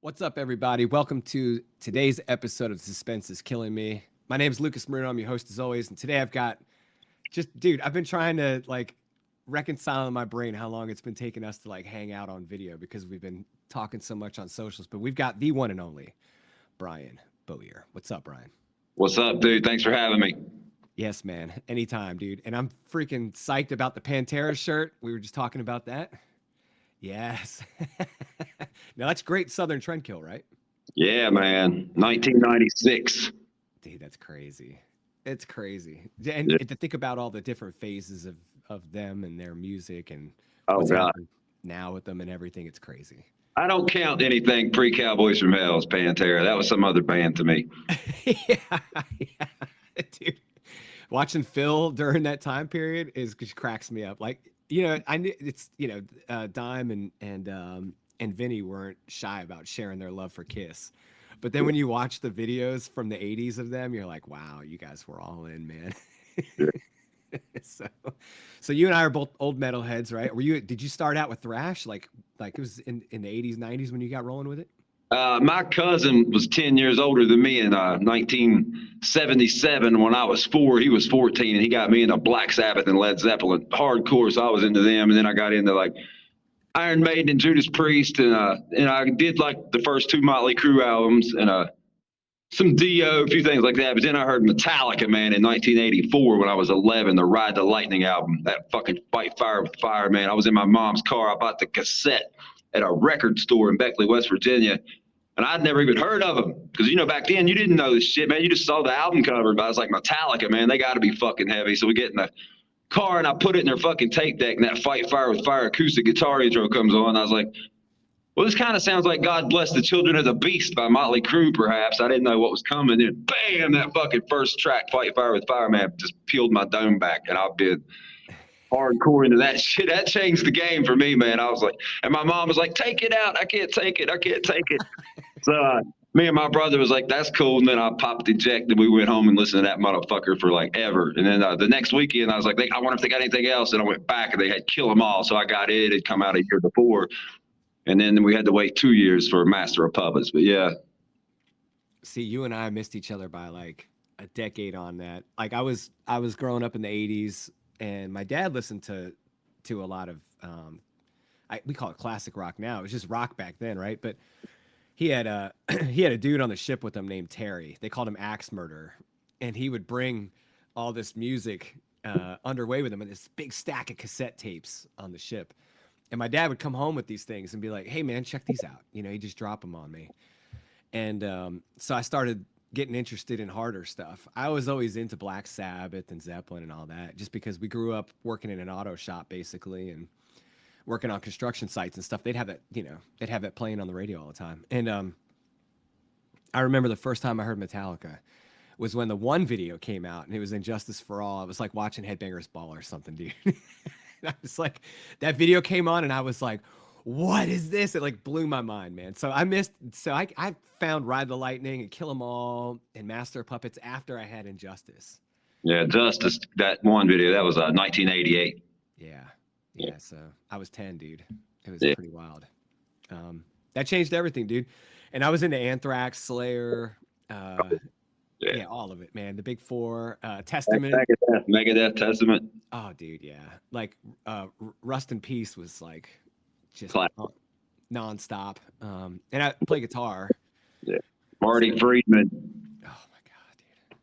What's up, everybody? Welcome to today's episode of Suspense is Killing Me. My name is Lucas Marino. I'm your host as always. And today I've got dude, I've been trying to reconcile in my brain how long it's been taking us to hang out on video because we've been talking so much on socials. But we've got the one and only Brian Bowyer. What's up, Brian? What's up, dude? Thanks for having me. Yes, man. Anytime, dude. And I'm freaking psyched about the Pantera shirt. We were just talking about that. Yes. Now that's great Southern Trendkill, right? Yeah, man. 1996. Dude, that's crazy. It's crazy. And Yeah. to think about all the different phases of them and their music and Oh, what's God. happening now with them and everything, it's crazy. I don't count anything pre-Cowboys from Hell as Pantera. That was some other band to me. Yeah, yeah, dude. Watching Phil during that time period just cracks me up. I knew it's Dime and Vinny weren't shy about sharing their love for Kiss. But then when you watch the videos from the 80s of them, you're like, wow, you guys were all in, man. Yeah. so so you and I are both old metalheads, right? Did you start out with thrash like it was in the 80s, 90s when you got rolling with it? My cousin was 10 years older than me in 1977. When I was 4, he was 14, and he got me into Black Sabbath and Led Zeppelin hardcore. So I was into them, and then I got into Iron Maiden and Judas Priest, and I did the first 2 Motley Crue albums and some Dio, a few things like that. But then I heard Metallica, man, in 1984 when I was 11, the Ride the Lightning album, that fucking Fight Fire with Fire, man. I was in my mom's car. I bought the cassette at a record store in Beckley, West Virginia. And I'd never even heard of them because, back then you didn't know this shit, man. You just saw the album cover. But I was like, Metallica, man, they got to be fucking heavy. So we get in the car and I put it in their fucking tape deck, and that Fight Fire with Fire acoustic guitar intro comes on. And I was like, well, this kind of sounds like God Bless the Children of the Beast by Motley Crue, perhaps. I didn't know what was coming. And bam, that fucking first track, Fight Fire with Fire, man, just peeled my dome back. And I've been hardcore into that shit. That changed the game for me, man. I was like, and my mom was like, take it out. I can't take it. I can't take it. So me and my brother was like, that's cool. And then I popped eject and we went home and listened to that motherfucker for ever. And then the next weekend I was like, I wonder if they got anything else. And I went back and they had Kill 'Em All. So I got it. It'd come out a year before. And then we had to wait 2 years for Master of Puppets. But yeah. See, you and I missed each other by a decade on that. I was growing up in the 80s, and my dad listened to a lot of we call it classic rock now. It was just rock back then, right? But he had he had a dude on the ship with him named Terry. They called him Axe Murderer, and he would bring all this music underway with him and this big stack of cassette tapes on the ship. And my dad would come home with these things and be like, hey, man, check these out. He'd just drop them on me. And so I started getting interested in harder stuff. I was always into Black Sabbath and Zeppelin and all that, just because we grew up working in an auto shop, basically, and working on construction sites and stuff. They'd have that playing on the radio all the time. And I remember the first time I heard Metallica was when the one video came out, and it was Injustice for All. I was like watching Headbangers Ball or something, dude. I was like, that video came on and I was like, what is this? It blew my mind, man. So I found Ride the Lightning and Kill 'Em All and Master of Puppets after I had Injustice. Yeah, Justice, that one video, that was 1988. Yeah. So I was 10, dude. It was pretty wild. That changed everything, dude. And I was into Anthrax, Slayer, yeah, all of it, man. The Big Four, Testament. Megadeth, Testament. Oh, dude, yeah. Rust in Peace was just nonstop. And I play guitar. Yeah. Marty Friedman. Oh my God, dude.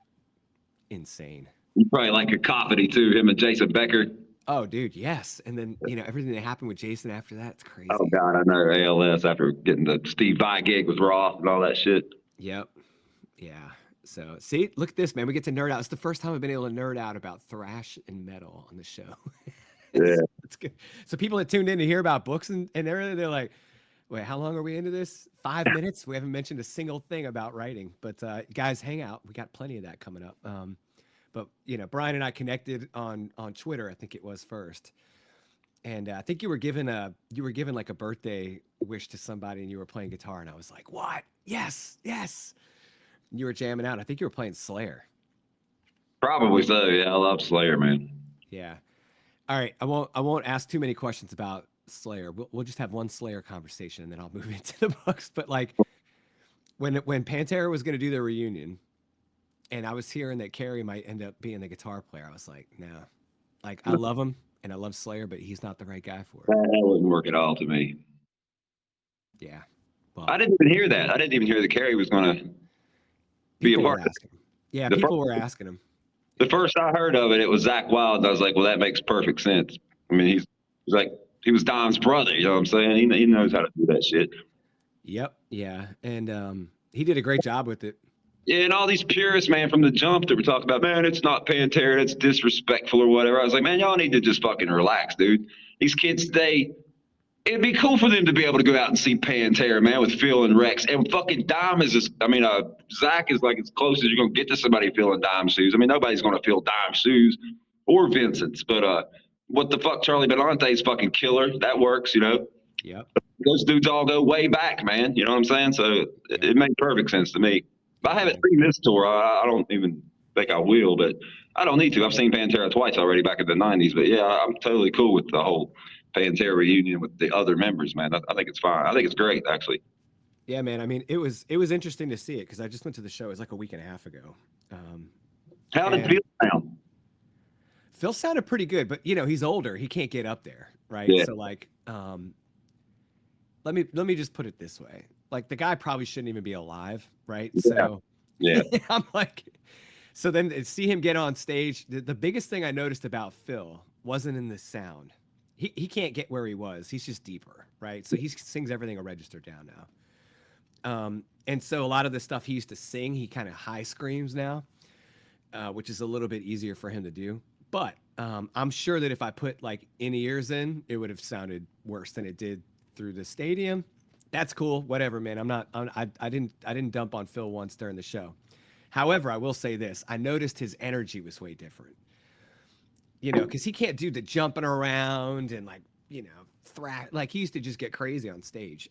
Insane. You probably like Cacophony too, him and Jason Becker. Oh, dude, yes. And then, everything that happened with Jason after that, it's crazy. Oh, God, I know ALS after getting the Steve Vai gig with Roth and all that shit. Yep. Yeah. So, see, look at this, man. We get to nerd out. It's the first time I've been able to nerd out about thrash and metal on the show. Yeah. It's good. So people that tuned in to hear about books and everything, they're like, wait, how long are we into this? 5 minutes? We haven't mentioned a single thing about writing. But guys, hang out. We got plenty of that coming up. But Brian and I connected on Twitter, I think it was first. And I think you were given a birthday wish to somebody, and you were playing guitar, and I was like, what? Yes. You were jamming out. I think you were playing Slayer. Probably so. Yeah, I love Slayer, man. Yeah. All right. I won't ask too many questions about Slayer. We'll just have one Slayer conversation, and then I'll move into the books. But when Pantera was going to do their reunion, and I was hearing that Carrie might end up being the guitar player, I was like, no. Like, I love him and I love Slayer, but he's not the right guy for it. That wouldn't work at all to me. Yeah. Well, I didn't even hear that. I didn't even hear that Carrie was going to be a people part were of it. asking him. Yeah, The people first, were asking him. the first I heard of it, it was Zach Wild. And I was like, well, that makes perfect sense. I mean, he's like, he was Dom's brother. You know what I'm saying? He knows how to do that shit. Yep. Yeah. And he did a great job with it. Yeah, and all these purists, man, from the jump that were talking about, man, it's not Pantera, it's disrespectful or whatever. I was like, man, y'all need to just fucking relax, dude. These kids today, it'd be cool for them to be able to go out and see Pantera, man, with Phil and Rex. And fucking Dime is Zach is like as close as you're going to get to somebody feeling Dime shoes. I mean, nobody's going to feel Dime shoes or Vincent's, but what the fuck, Charlie Belante's fucking killer. That works, you know. Yep. Those dudes all go way back, man. You know what I'm saying? So it made perfect sense to me. I haven't seen this tour. I don't even think I will, but I don't need to. I've seen Pantera twice already back in the 90s. But yeah, I'm totally cool with the whole Pantera reunion with the other members, man. I think it's fine. I think it's great, actually. Yeah, man. I mean, it was interesting to see it because I just went to the show. It was like a week and a half ago. How did Phil sound? Phil sounded pretty good, but he's older. He can't get up there, right? Yeah. So like, let me just put it this way. Like the guy probably shouldn't even be alive, right? Yeah. So Yeah. I'm like, so then to see him get on stage, the biggest thing I noticed about Phil wasn't in the sound. He can't get where he was. He's just deeper, right? So he sings everything a register down now. And so a lot of the stuff he used to sing, he kind of high screams now, which is a little bit easier for him to do. But I'm sure that if I put like in-ears in, it would have sounded worse than it did through the stadium. That's cool. Whatever, man. I didn't dump on Phil once during the show. However, I will say this. I noticed his energy was way different. Because he can't do the jumping around and like, thrash. Like he used to just get crazy on stage.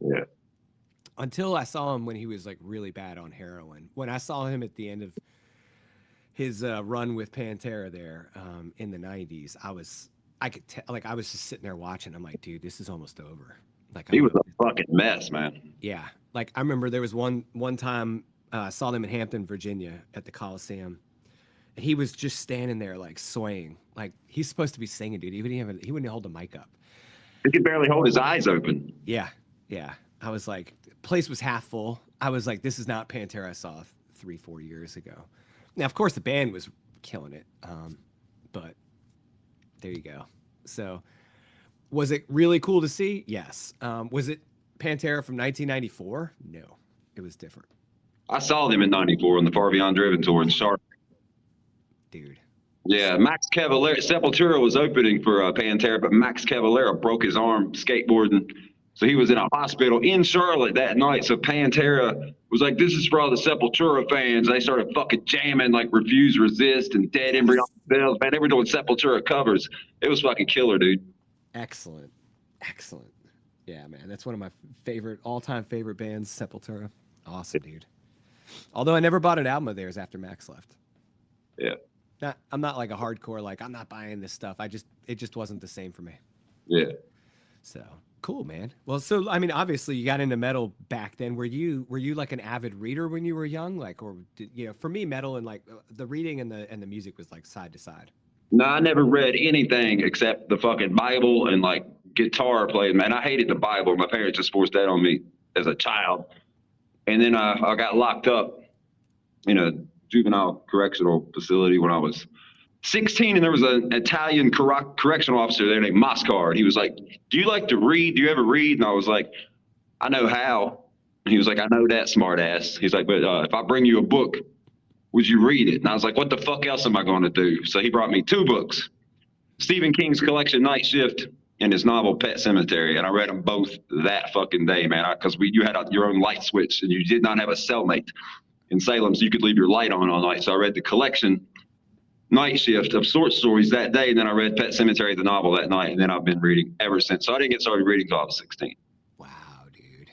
Yeah. Until I saw him when he was like really bad on heroin. When I saw him at the end of his run with Pantera there in the 90s, I could tell, like I was just sitting there watching. I'm like, dude, this is almost over. Like He was a fucking mess, man. Yeah. Like I remember there was one time I saw them in Hampton, Virginia at the Coliseum. And he was just standing there like swaying. Like he's supposed to be singing, dude. He wouldn't hold the mic up. He could barely hold his eyes open. Yeah. Yeah. I was like, the place was half full. I was like, this is not Pantera I saw 3-4 years ago. Now, of course, the band was killing it. But there you go. So was it really cool to see? Yes. Was it Pantera from 1994? No, it was different. I saw them in '94 on the Far Beyond Driven tour in Charlotte. Dude. Yeah, Max Cavalera, Sepultura was opening for Pantera, but Max Cavalera broke his arm skateboarding. So he was in a hospital in Charlotte that night. So Pantera was like, this is for all the Sepultura fans. They started fucking jamming like Refuse, Resist, and Dead Embryonic Cells. Man, they were doing Sepultura covers. It was fucking killer, dude. Excellent. Excellent. Yeah, man. That's one of my all-time favorite bands, Sepultura. Awesome, dude. Although I never bought an album of theirs after Max left. Yeah. I'm not like a hardcore, like I'm not buying this stuff. It just wasn't the same for me. Yeah. So cool, man. Well, so I mean, obviously you got into metal back then. Were you like an avid reader when you were young? Like, or for me, metal and like the reading and the music was like side to side. No, I never read anything except the fucking Bible and like guitar playing. Man, I hated the Bible. My parents just forced that on me as a child. And then I got locked up in a juvenile correctional facility when I was 16, and there was an Italian correctional officer there named Moscard. He was like, do you like to read? Do you ever read? And I was like, I know how. And he was like, I know that, smart ass. He's like, but if I bring you a book, would you read it? And I was like, what the fuck else am I going to do? So he brought me 2 books, Stephen King's collection Night Shift and his novel Pet Cemetery. And I read them both that fucking day, man, because you had your own light switch and you did not have a cellmate in Salem, so you could leave your light on all night. So I read the collection Night Shift of short stories that day, and then I read Pet Cemetery, the novel, that night, and then I've been reading ever since. So I didn't get started reading until I was 16. Wow, dude.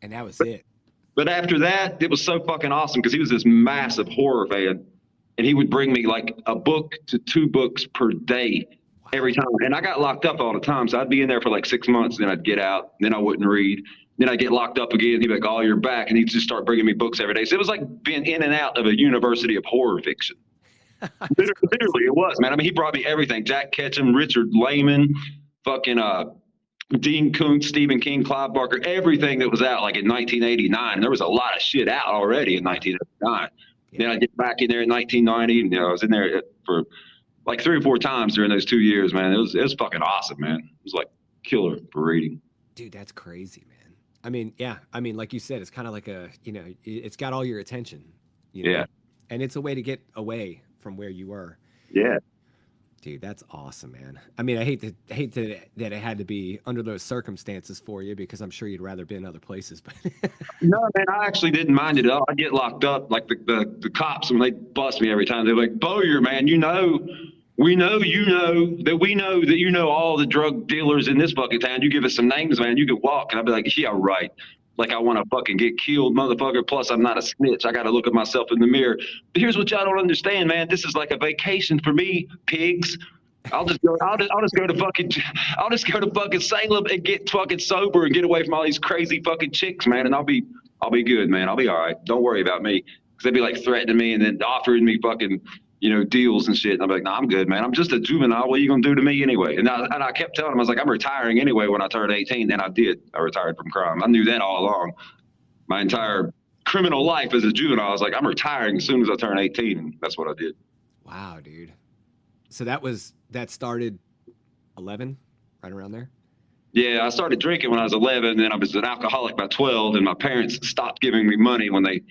And that was it. But after that, it was so fucking awesome because he was this massive horror fan, and he would bring me like a book to 2 books per day every time. And I got locked up all the time, so I'd be in there for like 6 months, then I'd get out, then I wouldn't read. Then I get locked up again. He'd be like, "Oh, you're back," and he'd just start bringing me books every day. So it was like being in and out of a university of horror fiction. Literally, it was, man. I mean, he brought me everything: Jack Ketchum, Richard Lehman, fucking Dean Koontz, Stephen King, Clive Barker, everything that was out like in 1989. There was a lot of shit out already in 1989. Yeah. Then I get back in there in 1990, and I was in there for like 3 or 4 times during those 2 years, man. It was fucking awesome, man. It was like killer for reading. Dude, that's crazy, man. I mean, yeah. I mean, like you said, it's kind of like it's got all your attention. Yeah. And it's a way to get away from where you were. Yeah. Dude, that's awesome, man. I mean, I hate that it had to be under those circumstances for you, because I'm sure you'd rather be in other places. But no, man, I actually didn't mind it at all. I get locked up, like the cops, when they bust me every time, they're like, "Bowyer, man, we know that you know all the drug dealers in this fucking town. You give us some names, man, you can walk." And I'd be like, "Yeah, right. Like I want to fucking get killed, motherfucker. Plus, I'm not a snitch. I got to look at myself in the mirror." But here's what y'all don't understand, man. This is like a vacation for me, pigs. I'll just go to fucking Salem and get fucking sober and get away from all these crazy fucking chicks, man. And I'll be good, man. I'll be all right. Don't worry about me. Because they'd be like threatening me and then offering me fucking, deals and shit. And I'm like, "Nah, I'm good, man. I'm just a juvenile. What are you gonna do to me anyway?" And I kept telling them, I was like, "I'm retiring anyway when I turned 18. And I did. I retired from crime. I knew that all along. My entire criminal life as a juvenile, I was like, I'm retiring as soon as I turn 18. And that's what I did. Wow, dude. So that started 11, right around there? Yeah, I started drinking when I was 11. Then I was an alcoholic by 12. And my parents stopped giving me money when they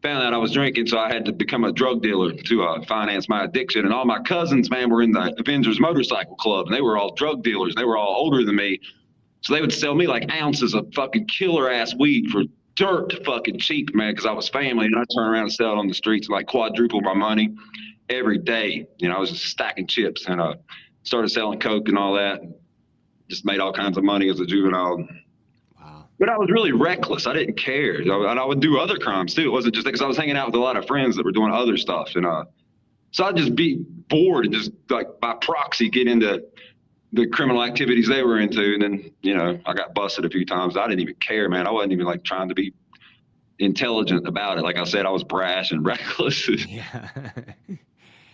found out I was drinking, so I had to become a drug dealer to finance my addiction. And all my cousins, man, were in the Avengers Motorcycle Club, and they were all drug dealers. They were all older than me, so they would sell me like ounces of fucking killer-ass weed for dirt fucking cheap, man, because I was family, and I'd turn around and sell it on the streets, like quadruple my money every day. I was just stacking chips, and started selling coke and all that. Just made all kinds of money as a juvenile. But I was really reckless. I didn't care. And I would do other crimes too. It wasn't just because I was hanging out with a lot of friends that were doing other stuff. And so I'd just be bored and just like by proxy get into the criminal activities they were into. And then, I got busted a few times. I didn't even care, man. I wasn't even like trying to be intelligent about it. Like I said, I was brash and reckless. Yeah.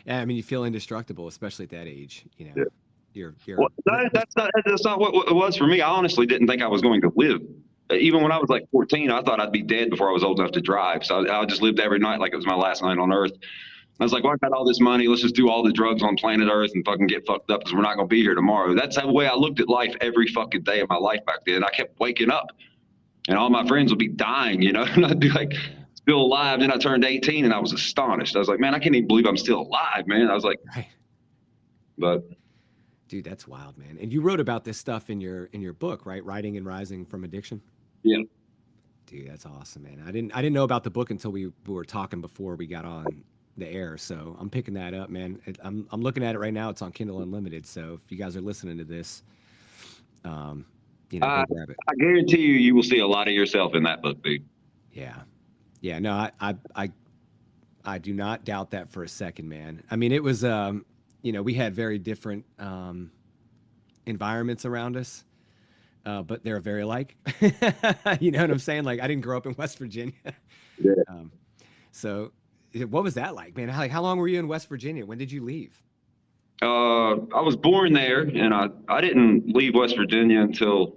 Yeah. I mean, you feel indestructible, especially at that age, Yeah. Well, that's not what it was for me. I honestly didn't think I was going to live. Even when I was like 14, I thought I'd be dead before I was old enough to drive. So I just lived every night like it was my last night on Earth. I was like, well, I got all this money. Let's just do all the drugs on planet Earth and fucking get fucked up because we're not going to be here tomorrow. That's the way I looked at life every fucking day of my life back then. I kept waking up and all my friends would be dying, and I'd be like, still alive. Then I turned 18 and I was astonished. I was like, man, I can't even believe I'm still alive, man. I was like, right. But dude, that's wild, man. And you wrote about this stuff in your book, right? Writing and Rising from Addiction. Yeah. Dude, that's awesome, man. I didn't know about the book until we were talking before we got on the air. So I'm picking that up, man. I'm looking at it right now. It's on Kindle Unlimited. So if you guys are listening to this, go grab it. I guarantee you will see a lot of yourself in that book, dude. Yeah. Yeah. No, I do not doubt that for a second, man. I mean, it was, we had very different environments around us. But they're very alike. You know what I'm saying? Like I didn't grow up in West Virginia. Yeah. So what was that like, man? How long were you in West Virginia? When did you leave? I was born there, and I didn't leave West Virginia until,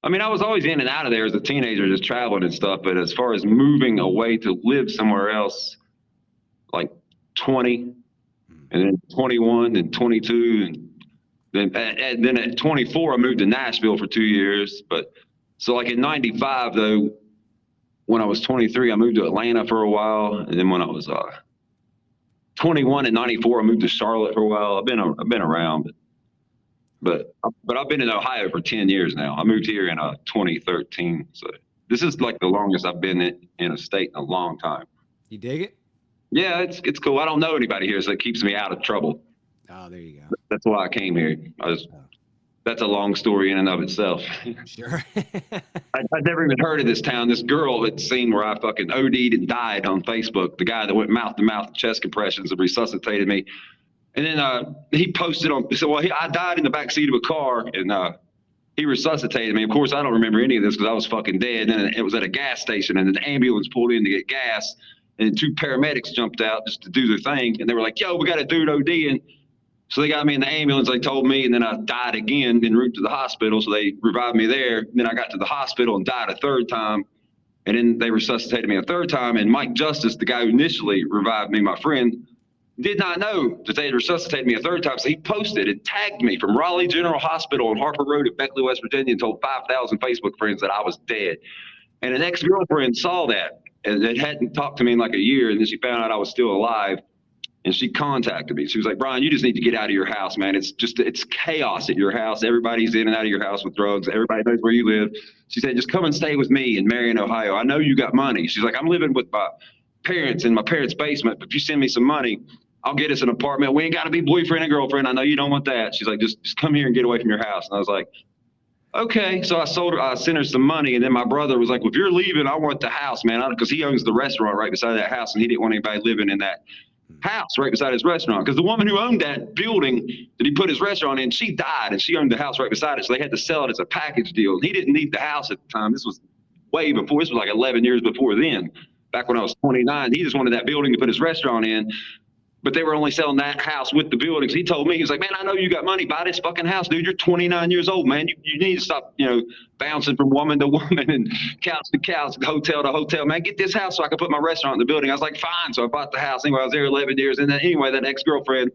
I was always in and out of there as a teenager, just traveling and stuff. But as far as moving away to live somewhere else, like 20, and then 21, and 22, and then at 24, I moved to Nashville for 2 years. But so like in 95, though, when I was 23, I moved to Atlanta for a while. And then when I was 21 and 94, I moved to Charlotte for a while. I've been around, but I've been in Ohio for 10 years now. I moved here in 2013. So this is like the longest I've been in a state in a long time. You dig it? Yeah, it's cool. I don't know anybody here, so it keeps me out of trouble. Oh, there you go. That's why I came here. That's a long story in and of itself. Sure. I'd never even heard of this town. This girl had seen where I fucking OD'd and died on Facebook. The guy that went mouth to mouth chest compressions and resuscitated me. And then he posted on. So I died in the back seat of a car, and he resuscitated me. Of course, I don't remember any of this because I was fucking dead. And it was at a gas station, and an ambulance pulled in to get gas, and two paramedics jumped out just to do their thing. And they were like, "Yo, we got a dude ODing." So they got me in the ambulance. They told me, and then I died again en route to the hospital. So they revived me there. Then I got to the hospital and died a third time. And then they resuscitated me a third time. And Mike Justice, the guy who initially revived me, my friend, did not know that they had resuscitated me a third time. So he posted and tagged me from Raleigh General Hospital on Harper Road at Beckley, West Virginia, and told 5,000 Facebook friends that I was dead. And an ex-girlfriend saw that and hadn't talked to me in like a year. And then she found out I was still alive. And she contacted me. She was like, "Brian, you just need to get out of your house, man. It's chaos at your house. Everybody's in and out of your house with drugs. Everybody knows where you live." She said, "Just come and stay with me in Marion, Ohio. I know you got money." She's like, "I'm living with my parents in my parents' basement, but if you send me some money, I'll get us an apartment. We ain't got to be boyfriend and girlfriend. I know you don't want that." She's like, just come here and get away from your house. And I was like, okay. So I sent her some money. And then my brother was like, "Well, if you're leaving, I want the house, man." Because he owns the restaurant right beside that house, and he didn't want anybody living in that house right beside his restaurant, because the woman who owned that building that he put his restaurant in, she died, and she owned the house right beside it, so they had to sell it as a package deal. And he didn't need the house at the time. This was way before. This was like 11 years before then, back when I was 29. He just wanted that building to put his restaurant in, but they were only selling that house with the buildings. He told me, he was like, "Man, I know you got money. Buy this fucking house, dude. You're 29 years old, man. You need to stop, bouncing from woman to woman and couch to couch, hotel to hotel. Man, get this house so I can put my restaurant in the building." I was like, "Fine." So I bought the house. Anyway, I was there 11 years. And then anyway, that ex-girlfriend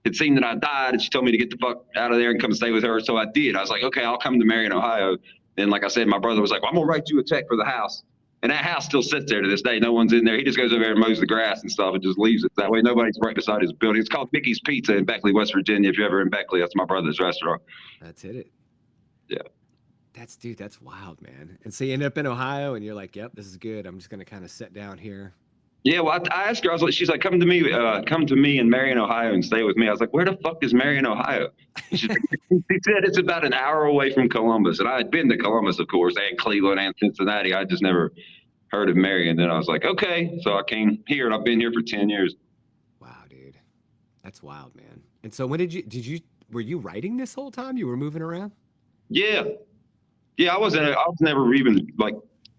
had seen that I died, and she told me to get the fuck out of there and come stay with her. So I did. I was like, "Okay, I'll come to Marion, Ohio." And like I said, my brother was like, "Well, I'm going to write you a check for the house." And that house still sits there to this day. No one's in there. He just goes over there and mows the grass and stuff and just leaves it. That way nobody's right beside his building. It's called Mickey's Pizza in Beckley, West Virginia. If you're ever in Beckley, that's my brother's restaurant. That's it. Yeah. That's wild, man. And so you end up in Ohio, and you're like, "Yep, this is good. I'm just going to kind of sit down here." Yeah, well, I asked her. I was like, she's like, come to me in Marion, Ohio, and stay with me. I was like, "Where the fuck is Marion, Ohio?" She's like, she said it's about an hour away from Columbus. And I had been to Columbus, of course, and Cleveland and Cincinnati. I just never heard of Marion. Then I was like, okay. So I came here, and I've been here for 10 years. Wow, dude. That's wild, man. And so when were you writing this whole time? You were moving around? Yeah. Yeah, I was never even like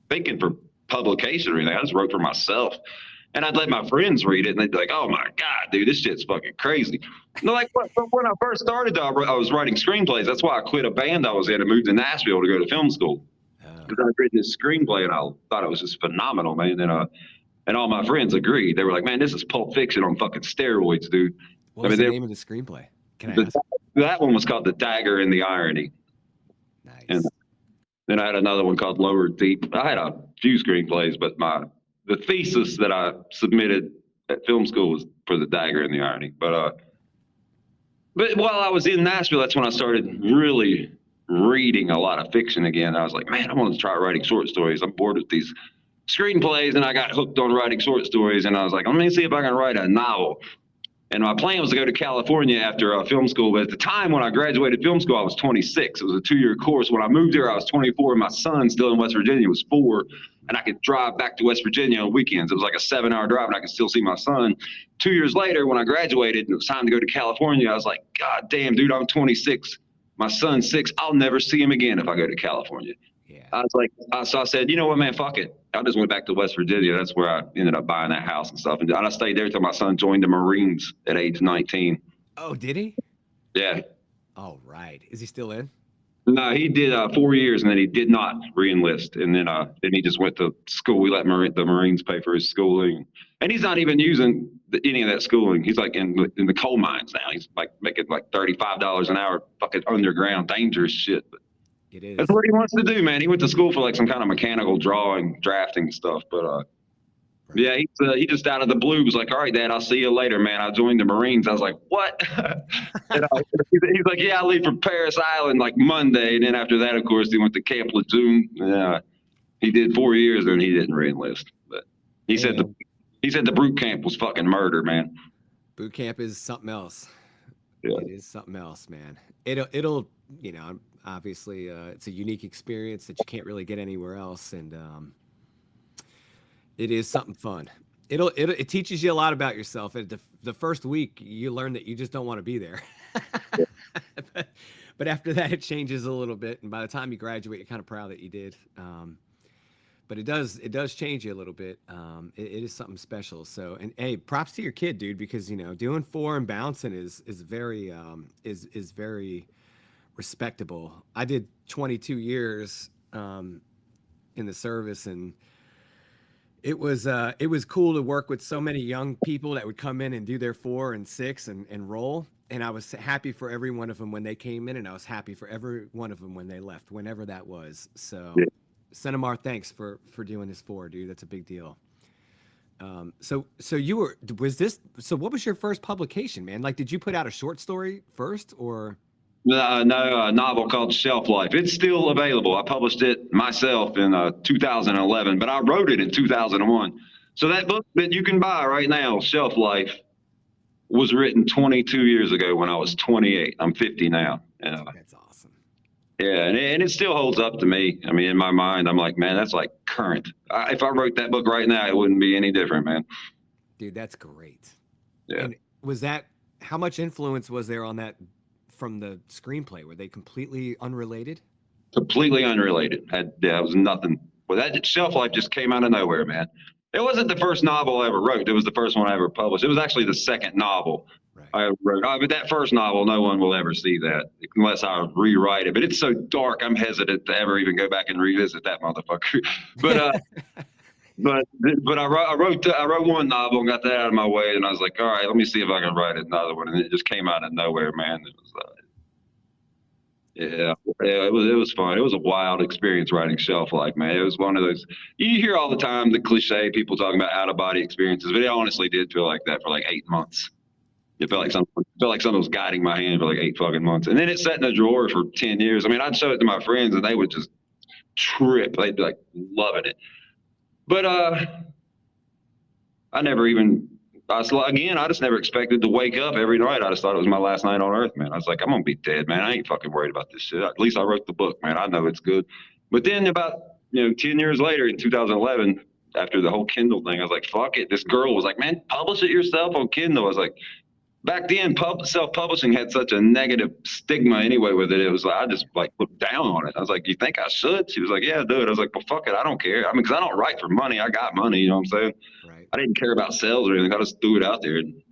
thinking for publication or anything. I just wrote for myself. And I'd let my friends read it, and they'd be like, "Oh my God, dude, this shit's fucking crazy." And they're like, but when I first started, though, I was writing screenplays. That's why I quit a band I was in and moved to Nashville to go to film school. Because I'd written this screenplay, and I thought it was just phenomenal, man. And all my friends agreed. They were like, "Man, this is Pulp Fiction on fucking steroids, dude." What was the name of the screenplay? Can I ask? That one was called The Dagger and the Irony. Nice. And then I had another one called Lower Deep. I had a few screenplays, but the thesis that I submitted at film school was for The Dagger and the Irony. But while I was in Nashville, that's when I started really reading a lot of fiction again. I was like, "Man, I want to try writing short stories. I'm bored with these screenplays," and I got hooked on writing short stories. And I was like, "Let me see if I can write a novel." And my plan was to go to California after film school. But at the time when I graduated film school, I was 26. It was a 2-year course. When I moved here, I was 24, and my son, still in West Virginia, was 4. And I could drive back to West Virginia on weekends. It was like a 7-hour drive, and I could still see my son. 2 years later, when I graduated and it was time to go to California, I was like, "God damn, dude, I'm 26. My son's 6. I'll never see him again if I go to California." Yeah. I was like, so I said, "You know what, man, fuck it." I just went back to West Virginia. That's where I ended up buying that house and stuff. And I stayed there till my son joined the Marines at age 19. Oh, did he? Yeah. All right. Is he still in? No, he did 4 years, and then he did not re-enlist. And then he just went to school. We let the Marines pay for his schooling. And he's not even using any of that schooling. He's like in the coal mines now. He's like making like $35 an hour, fucking underground, dangerous shit. But it is. that's what he wants to do, man. He went to school for like some kind of mechanical drawing, drafting stuff. But right. Yeah, he just out of the blue was like, "All right, Dad, I'll see you later, man. I joined the Marines." I was like, "What?" And he's like, "Yeah, I leave for Paris Island like Monday." And then after that, of course, he went to Camp Lejeune. He did 4 years, and he didn't reenlist. But he said the boot camp was fucking murder, man. Boot camp is something else. Yeah. It is something else, man. It'll obviously it's a unique experience that you can't really get anywhere else, and it is something fun. It teaches you a lot about yourself. The first week, you learn that you just don't want to be there. but after that, it changes a little bit. And by the time you graduate, you're kind of proud that you did. But it does change you a little bit. It is something special. So, and hey, props to your kid, dude, because doing four and bouncing is very is very respectable. I did 22 years in the service, and it was cool to work with so many young people that would come in and do their four and six and roll. And I was happy for every one of them when they came in, and I was happy for every one of them when they left, whenever that was. So, send them our thanks for doing this four, dude. That's a big deal. So you were was this so what was your first publication, man? Like, did you put out a short story first, or? No, a novel called Shelf Life. It's still available. I published it myself in 2011, but I wrote it in 2001. So that book that you can buy right now, Shelf Life, was written 22 years ago when I was 28. I'm 50 now. That's awesome. Yeah, and it still holds up to me. I mean, in my mind, I'm like, man, that's like current. If I wrote that book right now, it wouldn't be any different, man. Dude, that's great. Yeah. And how much influence was there on that from the screenplay? Were they completely unrelated? Completely unrelated. It was nothing. Well, that Shelf Life just came out of nowhere, man. It wasn't the first novel I ever wrote. It was the first one I ever published. It was actually the second novel I ever wrote. But that first novel, no one will ever see that unless I rewrite it. But it's so dark, I'm hesitant to ever even go back and revisit that motherfucker. But but I wrote one novel and got that out of my way, and I was like, all right, let me see if I can write another one. And it just came out of nowhere, man. It was yeah, it was fun. It was a wild experience writing Shelf Life, man. It was one of those you hear all the time, the cliche people talking about out of body experiences, but it honestly did feel like that for like 8 months. It felt like someone was guiding my hand for like 8 fucking months, and then it sat in a drawer for 10 years. I mean, I'd show it to my friends, and they would just trip. They'd be like loving it, but I never even. I just never expected to wake up every night. I just thought it was my last night on earth, man. I was like, I'm gonna be dead, man. I ain't fucking worried about this shit. At least I wrote the book, man. I know it's good. But then about 10 years later, in 2011, after the whole Kindle thing, I was like, fuck it. This girl was like, man, publish it yourself on Kindle. I was like, back then, self-publishing had such a negative stigma anyway with it. It was like I just like looked down on it. I was like, you think I should? She was like, yeah, do it. I was like, well, fuck it. I don't care. I mean, because I don't write for money. I got money. You know what I'm saying? Right. I didn't care about sales or anything. I just threw it out there. And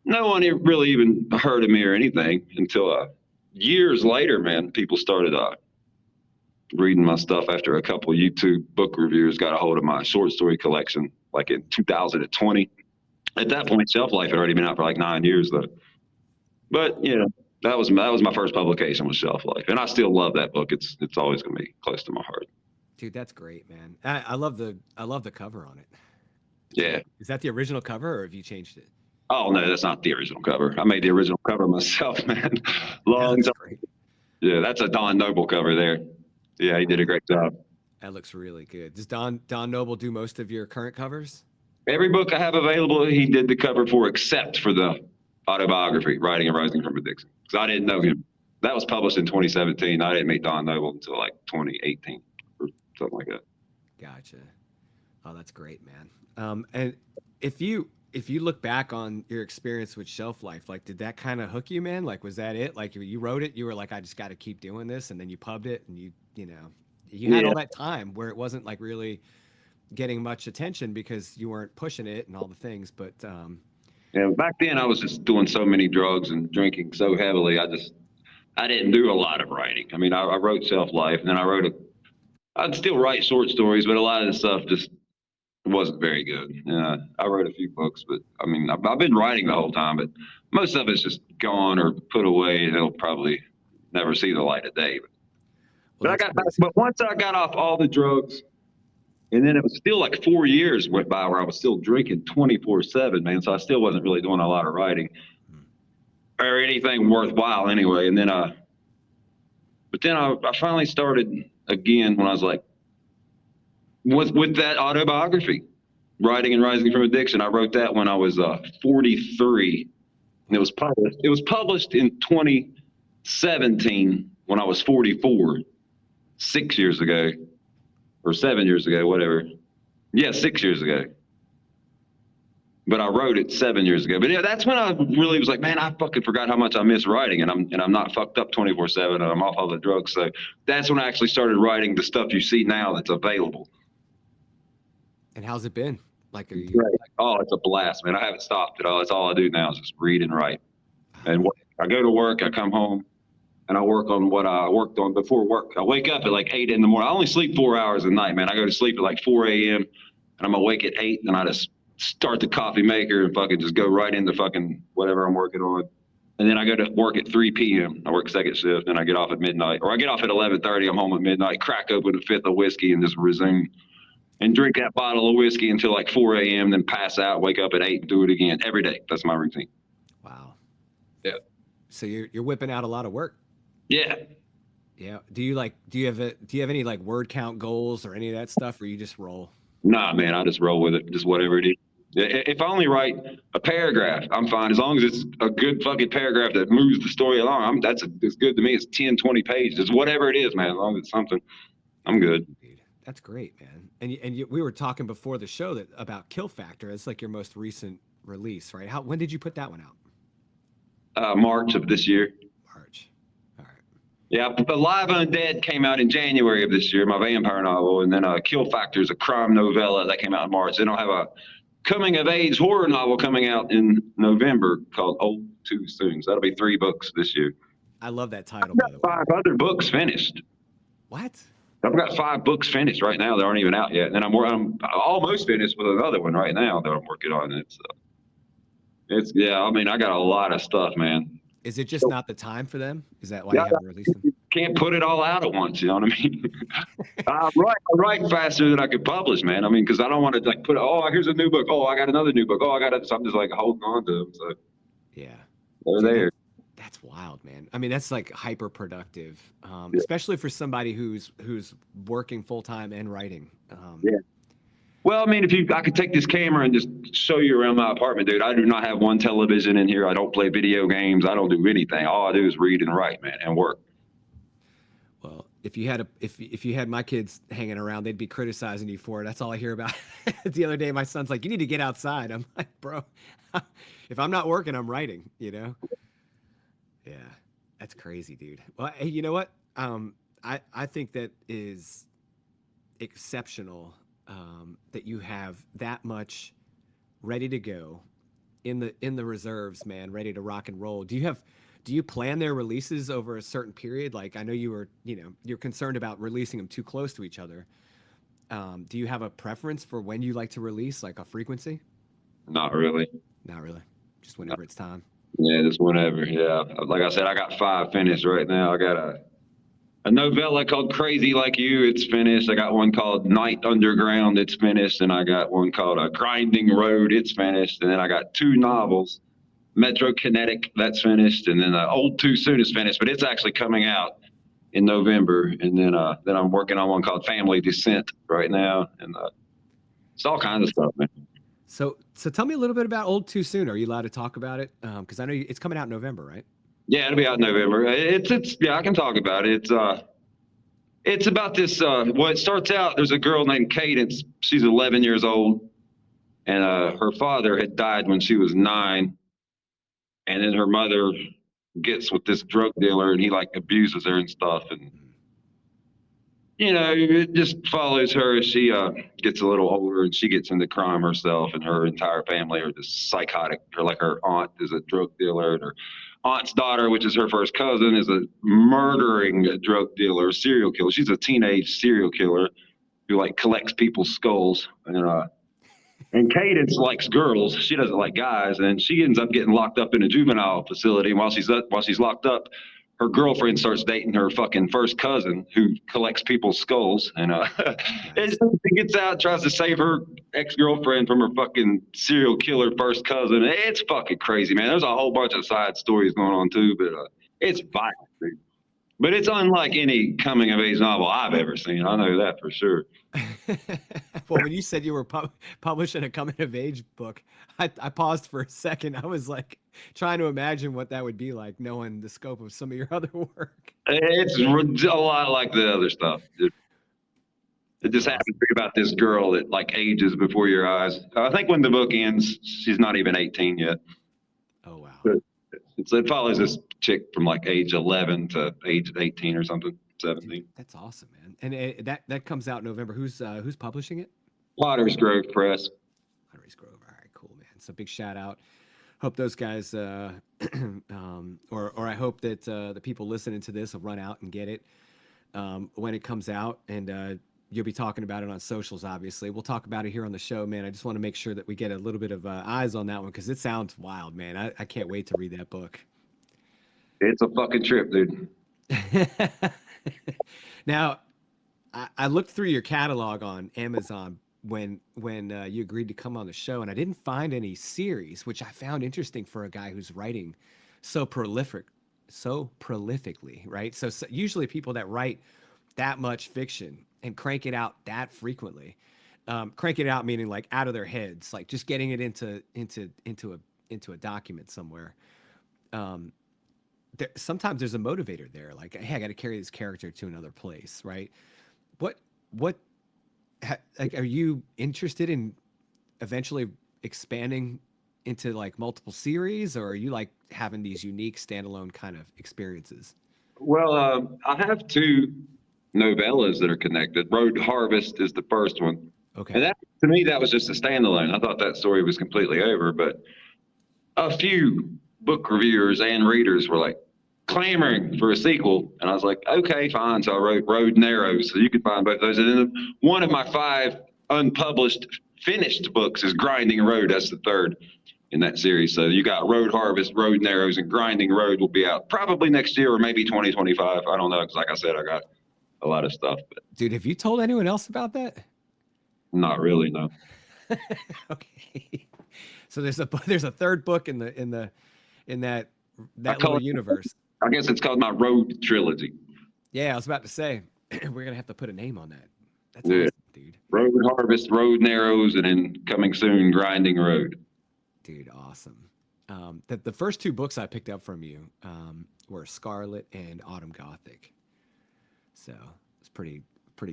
no one really even heard of me or anything until years later, man, people started reading my stuff after a couple of YouTube book reviewers got a hold of my short story collection, like in 2020. At that point, Shelf Life had already been out for like 9 years, though. But that was my first publication was Shelf Life, and I still love that book. It's always gonna be close to my heart. Dude, that's great, man. I love the cover on it. Yeah. Is that the original cover, or have you changed it? Oh no, that's not the original cover. I made the original cover myself, man. Long time. Great. Yeah, that's a Don Noble cover there. Yeah, he did a great job. That looks really good. Does Don Noble do most of your current covers? Every book I have available, he did the cover for, except for the autobiography, Writing and Rising from Addiction. Because I didn't know him. That was published in 2017. I didn't meet Don Noble until like 2018 or something like that. Gotcha. Oh, that's great, man. And if you look back on your experience with Shelf Life, like, did that kind of hook you, man? Like, was that it? Like, you wrote it, you were like, I just got to keep doing this, and then you pubbed it, and you had all that time where it wasn't like really getting much attention because you weren't pushing it and all the things. But yeah, back then I was just doing so many drugs and drinking so heavily. I didn't do a lot of writing. I mean, I wrote Shelf Life, and then I'd still write short stories, but a lot of the stuff just wasn't very good. I wrote a few books, but I mean, I've been writing the whole time, but most of it's just gone or put away, and it'll probably never see the light of day. But once I got off all the drugs, and then it was still like 4 years went by where I was still drinking 24/7, man. So I still wasn't really doing a lot of writing or anything worthwhile anyway. And then, but then I finally started again when I was like, with that autobiography, Writing and Rising from Addiction. I wrote that when I was 43, and it was published in 2017 when I was 44, 6 years ago. Or 7 years ago, whatever. Yeah, 6 years ago. but I wrote it 7 years ago. But yeah, that's when I really was like, man, I fucking forgot how much I miss writing, and I'm not fucked up 24/7, and I'm off all the drugs. So that's when I actually started writing the stuff you see now that's available. And how's it been? Like, are you? Right. Oh, it's a blast, man. I haven't stopped at all. That's all I do now is just read and write. And I go to work, I come home, and I work on what I worked on before work. I wake up at like 8 in the morning. I only sleep 4 hours a night, man. I go to sleep at like 4 a.m. and I'm awake at 8, and I just start the coffee maker and fucking just go right into fucking whatever I'm working on. And then I go to work at 3 p.m. I work second shift, and I get off at midnight. Or I get off at 11:30. I'm home at midnight, crack open a fifth of whiskey, and just resume and drink that bottle of whiskey until like 4 a.m., then pass out, wake up at 8, and do it again every day. That's my routine. Wow. Yeah. So you're whipping out a lot of work. Yeah. Yeah. Do you have any like word count goals or any of that stuff, or you just roll? Nah, man, I just roll with it, just whatever it is. If I only write a paragraph, I'm fine. As long as it's a good fucking paragraph that moves the story along, it's good to me. It's 10, 20 pages, whatever it is, man. As long as it's something, I'm good. Dude, that's great, man. And we were talking before the show about Kill Factor. It's like your most recent release, right? When did you put that one out? March of this year. March. All right. Yeah, Alive Undead came out in January of this year, my vampire novel, and then Kill Factor is a crime novella that came out in March. Then I'll have a coming of age horror novel coming out in November called Old Too Soon. So that'll be 3 books this year. I love that title, by the way. 5 other books finished. What? I've got 5 books finished right now that aren't even out yet, and I'm almost finished with another one right now that I'm working on. It's yeah. I mean, I got a lot of stuff, man. Is it just not the time for them? Is that why you haven't released them? Can't put it all out at once. You know what I mean? I write faster than I could publish, man. I mean, because I don't want to like put, oh, here's a new book. Oh, I got another new book. Oh, I got it. So I'm just like holding on to them. So yeah, they're there. That's wild, man. I mean, that's like hyper productive, especially for somebody who's working full time and writing. Yeah. Well, I mean, I could take this camera and just show you around my apartment, dude. I do not have one television in here. I don't play video games. I don't do anything. All I do is read and write, man, and work. Well, if you had my kids hanging around, they'd be criticizing you for it. That's all I hear about. The other day, my son's like, "You need to get outside." I'm like, "Bro, if I'm not working, I'm writing." You know? Yeah, that's crazy, dude. Well, hey, you know what? I think that is exceptional. That you have that much ready to go in the reserves, man, ready to rock and roll. Do you plan their releases over a certain period? Like, I know you're concerned about releasing them too close to each other. Do you have a preference for when you like to release, like a frequency? Not really. Not really. Just whenever it's time. Yeah, just whenever. Yeah. Like I said, I got 5 finished right now. I got a novella called Crazy Like You. It's finished. I got one called Night Underground. It's finished. And I got one called Grinding Road. It's finished. And then I got 2 novels, Metro Kinetic. That's finished. And then Old Too Soon is finished, but it's actually coming out in November. And then I'm working on one called Family Descent right now. And it's all kinds of stuff, man. So tell me a little bit about Old Too Soon. Are you allowed to talk about it? Because I know it's coming out in November, right? Yeah, it'll be out in November. It's yeah, I can talk about it. It's about this. Well, it starts out. There's a girl named Cadence. She's 11 years old, and her father had died when she was 9, and then her mother gets with this drug dealer, and he like abuses her and stuff, and it just follows her as she gets a little older, and she gets into crime herself, and her entire family are just psychotic. Her aunt is a drug dealer, and her aunt's daughter, which is her first cousin, is a murdering drug dealer, serial killer. She's a teenage serial killer who like collects people's skulls. And Cadence likes girls. She doesn't like guys, and she ends up getting locked up in a juvenile facility. And while she's locked up, her girlfriend starts dating her fucking first cousin who collects people's skulls. And she gets out, tries to save her ex-girlfriend from her fucking serial killer first cousin. It's fucking crazy, man. There's a whole bunch of side stories going on too, but it's violent, dude. But it's unlike any coming of age novel I've ever seen. I know that for sure. Well, when you said you were publishing a coming of age book, I paused for a second. I was like trying to imagine what that would be like, knowing the scope of some of your other work. It's a lot like the other stuff, dude. It That's just awesome. happens to be about this girl that like ages before your eyes. I think when the book ends, she's not even 18 yet. Oh wow. But it follows this chick from like age 11 to age 18 or something, Dude, 17. that's awesome, man. And that comes out in November. Who's publishing it? Potter's Grove Press. Iris Grove. All right, cool, man. So big shout out. Hope those guys, or I hope that the people listening to this will run out and get it when it comes out, and you'll be talking about it on socials. Obviously, we'll talk about it here on the show, man. I just want to make sure that we get a little bit of eyes on that one because it sounds wild, man. I can't wait to read that book. It's a fucking trip, dude. Now, I looked through your catalog on Amazon when you agreed to come on the show, and I didn't find any series, which I found interesting for a guy who's writing so prolifically, right? So usually people that write that much fiction and crank it out that frequently, crank it out meaning like out of their heads, like just getting it into a document somewhere. Um, Sometimes there's a motivator there, like hey, I got to carry this character to another place, right? What like are you interested in eventually expanding into like multiple series, or are you like having these unique standalone kind of experiences? Well, I have two novellas that are connected. Road Harvest is the first one. And Okay. that, to me, that was just a standalone. I thought that story was completely over, but a few book reviewers and readers were like clamoring for a sequel. And I was like, okay, fine. So I wrote Road and Arrows. So you can find both those. And then one of my five unpublished finished books is Grinding Road. That's the third in that series. So you got Road Harvest, Road and Arrows, and Grinding Road will be out probably next year or maybe 2025. I don't know. Because like I said, I got a lot of stuff, but Dude, have you told anyone else about that? not really, no. Okay. So there's a third book in I that call little it, universe. I guess it's called my Road Trilogy. Yeah, I was about to say we're gonna have to put a name on that. That's Yeah. awesome, dude. Road Harvest, Road and Arrows, and then coming soon, Grinding Road. Dude, awesome. The first two books I picked up from you were Scarlett and Autumn Gothic. So it's pretty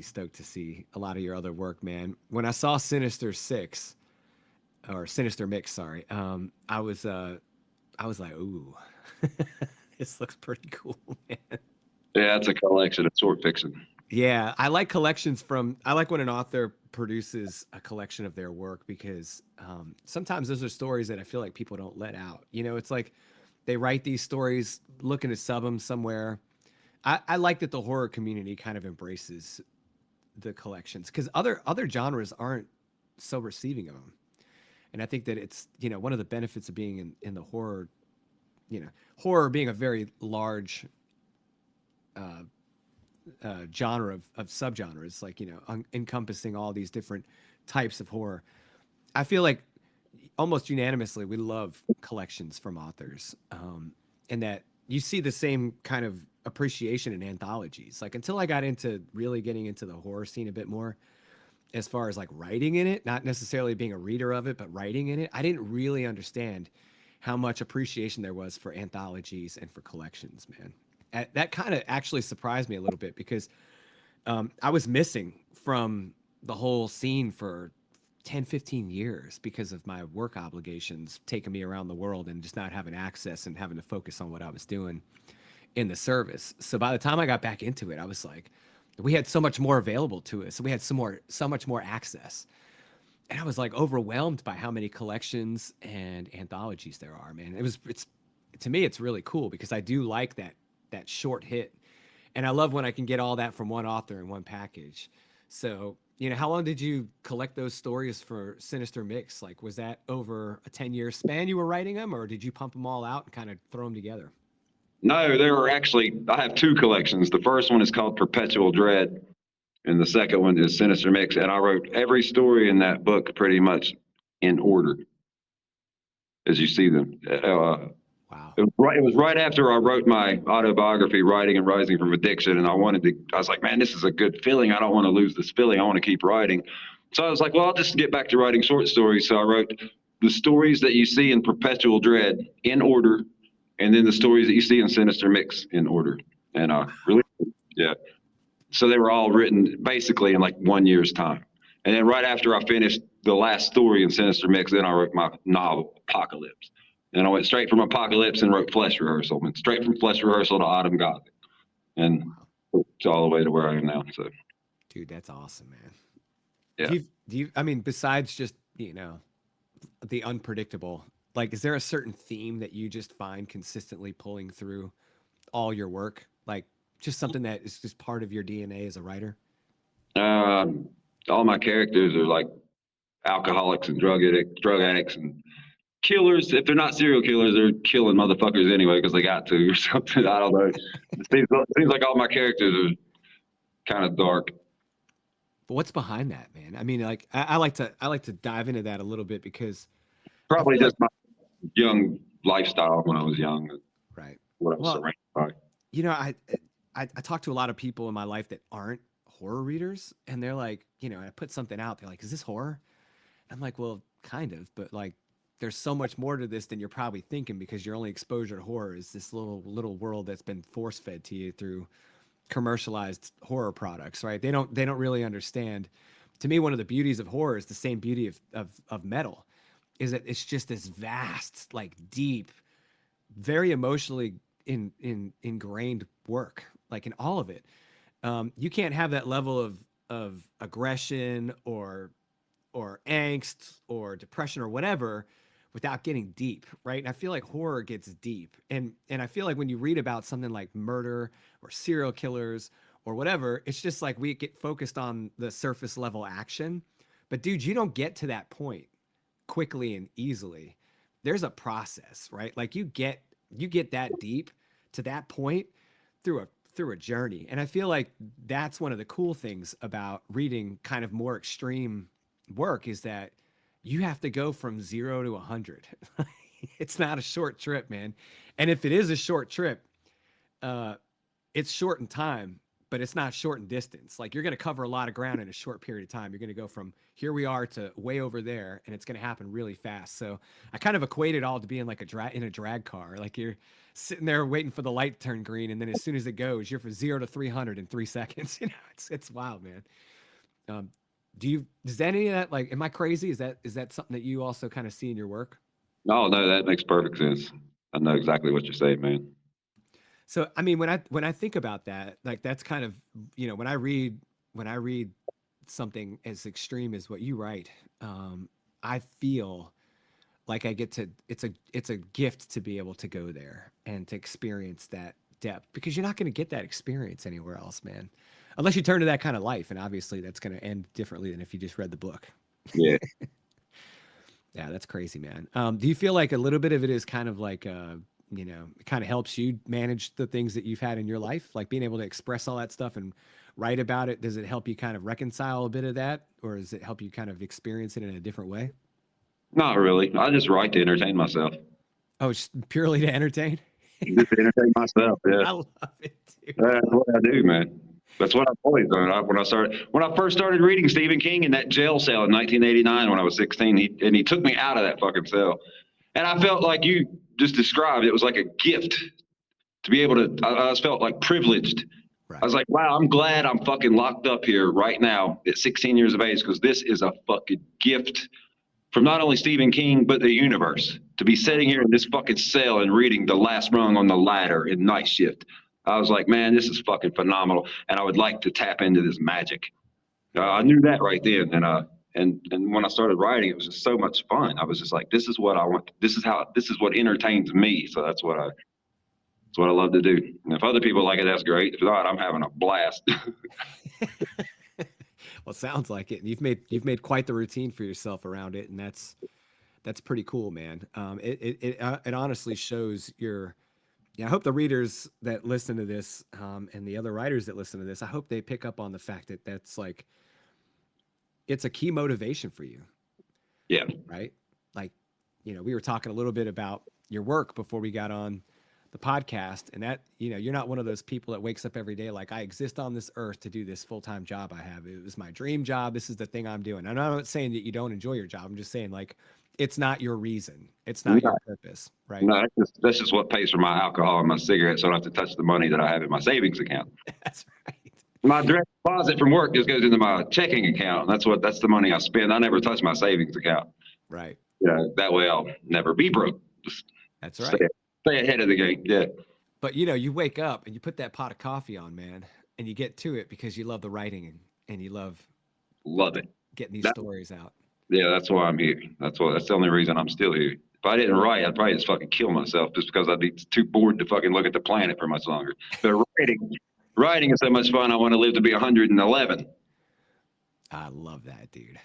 stoked to see a lot of your other work, man. When I saw Sinister Six or Sinister Mix, sorry, I was like, ooh, this looks pretty cool, man. Yeah, it's a collection of short fiction. Yeah, I like collections from. I like when an author produces a collection of their work because sometimes those are stories that I feel like people don't let out. You know, it's like they write these stories looking to sub them somewhere. I like that the horror community kind of embraces the collections because other genres aren't so receiving of them. And I think that it's one of the benefits of being in the horror, horror being a very large genre of subgenres, like encompassing all these different types of horror. I feel like almost unanimously we love collections from authors, and that you see the same kind of appreciation in anthologies. Like until I got into really getting into the horror scene a bit more, as far as like writing in it, not necessarily being a reader of it, but writing in it, I didn't really understand how much appreciation there was for anthologies and for collections, man. That kind of actually surprised me a little bit because I was missing from the whole scene for 10, 15 years because of my work obligations taking me around the world and just not having access and having to focus on what I was doing in the service. So by the time I got back into it, I was like, we had so much more available to us. We had so much more access. And I was like overwhelmed by how many collections and anthologies there are, man. It's to me, it's really cool because I do like that short hit. And I love when I can get all that from one author in one package. So, how long did you collect those stories for Sinister Mix? Like, was that over a 10-year span you were writing them, or did you pump them all out and kind of throw them together? No, there are actually, I have two collections. The first one is called Perpetual Dread, and the second one is Sinister Mix. And I wrote every story in that book pretty much in order as you see them. Wow. It was right after I wrote my autobiography, Writing and Rising from Addiction. And I was like, man, this is a good feeling. I don't want to lose this feeling. I want to keep writing. So I was like, well, I'll just get back to writing short stories. So I wrote the stories that you see in Perpetual Dread in order, and then the stories that you see in Sinister Mix in order. And really, yeah. So they were all written basically in like 1 year's time. And then right after I finished the last story in Sinister Mix, then I wrote my novel, Apocalypse. And I went straight from Apocalypse and wrote Flesh Rehearsal. Went straight from Flesh Rehearsal to Autumn Gothic. And it's all the way to where I am now. So, Dude, that's awesome, man. yeah. I mean, besides just, the unpredictable, like, is there a certain theme that you just find consistently pulling through all your work? Like, just something that is just part of your DNA as a writer? All my characters are like alcoholics and drug addicts and killers. If they're not serial killers, they're killing motherfuckers anyway because they got to or something. I don't know. It seems like all my characters are kind of dark. But what's behind that, man? I mean, like, I like to dive into that a little bit because I Probably feel like, just my young lifestyle when I was young. right. What I was Well, surrounded by. I talk to a lot of people in my life that aren't horror readers, and they're like, I put something out, they're like, "Is this horror?" I'm like, "Well, kind of, but like, there's so much more to this than you're probably thinking because your only exposure to horror is this little world that's been force fed to you through commercialized horror products, right? They don't really understand. To me, one of the beauties of horror is the same beauty of metal, is that it's just this vast, like deep, very emotionally ingrained work, like in all of it. You can't have that level of aggression or angst or depression or whatever without getting deep, right? And I feel like horror gets deep. And I feel like when you read about something like murder or serial killers or whatever, it's just like we get focused on the surface level action. But dude, you don't get to that point quickly and easily. There's a process, right? Like you get that deep to that point through a journey. And I feel like that's one of the cool things about reading kind of more extreme work is that you have to go from 0 to 100. It's not a short trip, man. And if it is a short trip, it's short in time, but it's not short in distance. Like you're going to cover a lot of ground in a short period of time. You're going to go from here we are to way over there, and it's going to happen really fast. So I kind of equate it all to being like in a drag car. Like you're sitting there waiting for the light to turn green, and then as soon as it goes, you're from 0 to 300 in 3 seconds. It's wild, man. Um, does any of that, like, am I crazy? Is that something that you also kind of see in your work? No, that makes perfect sense. I know exactly what you're saying, man. So, I mean, when I think about that, like that's kind of, when I read something as extreme as what you write, I feel like I get to it's a gift to be able to go there and to experience that depth because you're not going to get that experience anywhere else, man. Unless you turn to that kind of life, and obviously that's going to end differently than if you just read the book. Yeah. Yeah, that's crazy, man. Do you feel like a little bit of it is kind of like, it kind of helps you manage the things that you've had in your life, like being able to express all that stuff and write about it? Does it help you kind of reconcile a bit of that, or does it help you kind of experience it in a different way? Not really. I just write to entertain myself. Oh, it's purely to entertain. Just to entertain myself. Yeah. I love it, dude. That's what I do, man. That's what I've always done. When I first started reading Stephen King in that jail cell in 1989 when I was 16, he took me out of that fucking cell, and I felt like you just described. It was like a gift to be able to. I just felt like privileged. Right. I was like, wow, I'm glad I'm fucking locked up here right now at 16 years of age because this is a fucking gift from not only Stephen King but the universe to be sitting here in this fucking cell and reading The Last Rung on the Ladder in Night Shift. I was like, man, this is fucking phenomenal, and I would like to tap into this magic. I knew that right then, and when I started writing, it was just so much fun. I was just like, this is what I want. This is what entertains me. So that's what I love to do. And if other people like it, that's great. If not, I'm having a blast. Well, it sounds like it. You've made quite the routine for yourself around it, and that's pretty cool, man. It honestly shows your. Yeah, I hope the readers that listen to this, and the other writers that listen to this, I hope they pick up on the fact that that's like, it's a key motivation for you, Yeah. right? Like, we were talking a little bit about your work before we got on the podcast, and that, you're not one of those people that wakes up every day like, I exist on this earth to do this full-time job I have. It was my dream job. This is the thing I'm doing. And I'm not saying that you don't enjoy your job. I'm just saying, like, it's not your reason. It's not your purpose, right? No, that's just what pays for my alcohol and my cigarettes, so I don't have to touch the money that I have in my savings account. That's right. My direct deposit from work just goes into my checking account. That's the money I spend. I never touch my savings account. Right. Yeah, that way I'll never be broke. Just That's stay, right. stay ahead of the game. Yeah, But you know, you wake up and you put that pot of coffee on, man, and you get to it because you love the writing and you love love it. getting these That, stories out. yeah, that's why I'm here. That's the only reason I'm still here. If I didn't write, I'd probably just fucking kill myself just because I'd be too bored to fucking look at the planet for much longer. But writing is so much fun. I want to live to be 111. I love that, dude.